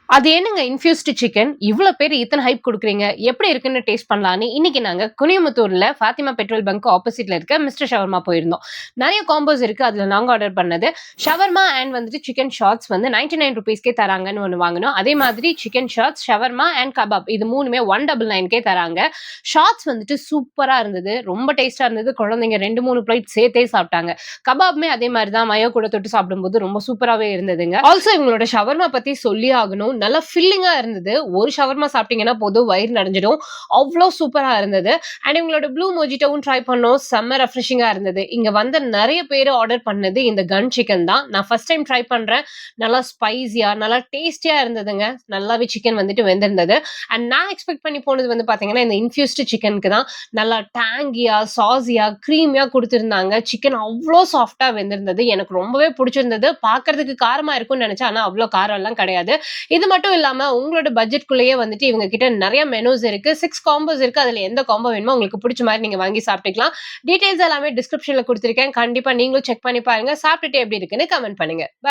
அது என்னங்க infused chicken இவ்ளோ பேர் இத்தன ஹைப் குடுக்குறீங்க. எப்படி இருக்குன்னு டேஸ்ட் பண்ணலான்னு இன்னைக்கு நாங்க குனியமுத்தூர்ல ஃபாத்திமா பெட்ரோல் பங்க் ஆப்போசிட்ல இருக்க மிஸ்டர் ஷவர்மா போயிருந்தோம். நெறைய காம்போஸ் இருக்கு. அதுல நாங்க ஆர்டர் பண்ணது ஷவர்மா அண்ட் வந்துட்டு சிக்கன் ஷார்ட்ஸ் வந்து ₹99க்கே தராங்கன்னு ஒண்ணு வாங்குனோம். அதே மாதிரி chicken shots, shawarma and kebab இது 3மே 199க்கே தராங்க. ஷார்ட்ஸ் வந்துட்டு சூப்பரா இருந்தது. ரொம்ப டேஸ்ட்டா இருந்தது. குழந்தைங்க 2, 3 பிளேட் சேர்த்தே சாப்பிட்டாங்க. கபாப்மே அதே மாரி தான் மயோ கூட தொட்டு சாப்பிடும்போது ரொம்ப சூப்பராவே இருந்ததுங்க. ஆல்சோ இவங்களோட ஷவர்மா பத்தி சொல்லியே ஆகணும். நல்லா ஃபில்லிங்கா இருந்தது. ஒரு ஷவர்மா சாப்பிட்டீங்கன்னா போதும் வயிறு நெறஞ்சிடும். அவ்ளோ சூப்பரா இருந்தது. அண்ட் இவங்களோட ப்ளூ மொஜிட்டோவும் ட்ரை பண்ணோம். செம்ம ரெஃப்ரெஷிங்கா இருந்தது. இங்க வந்த நெறைய பேரு ஆர்டர் பண்ணது இந்த கன் சிக்கன் தான். நான் ஃபர்ஸ்ட் டைம் ட்ரை பண்றேன். நல்லா ஸ்பைசியா, நல்லா டேஸ்டியா இருந்ததுங்க. நல்லாவே சிக்கன் வந்துட்டு வெந்திருந்தது. அண்ட் நான் எக்ஸ்பெக்ட் பண்ணி போனது வந்து பாத்தீங்கன்னா, இந்த இன்ஃப்யூஸ்டு சிக்கனுக்கு தான். நல்லா டாங்கியா, சாஸியா, கிரீமியா குடுத்திருந்தாங்க. சிக்கன் அவ்ளோ சாஃப்ட்டா வெந்திருந்தது. எனக்கு ரொம்பவே புடிச்சிருந்தது. பாக்குறதுக்கு காரமா இருக்கும்னு நெனச்சேன். ஆனா அவ்ளோ காரம் எல்லாம் கிடையாது. இது மட்டும் இல்லாம உங்களோட பட்ஜெட்குள்ளேயே வந்துட்டு இவங்க கிட்ட நெறைய மெனூஸ் இருக்கு. 6 காம்போஸ் இருக்கு. அதுல எந்த காம்போ வேணுமோ உங்களுக்கு புடிச்ச மாரி நீங்க வாங்கி சாப்பிட்டுக்கலாம். டீடைல்ஸ் எல்லாமே டிஸ்கிரிப்ஷன்ல குடுத்திருக்கேன். கண்டிப்பா நீங்களும் செக் பண்ணி பாருங்க. சாப்பிட்டுட்டு எப்படி இருக்குன்னு கமெண்ட் பண்ணுங்க.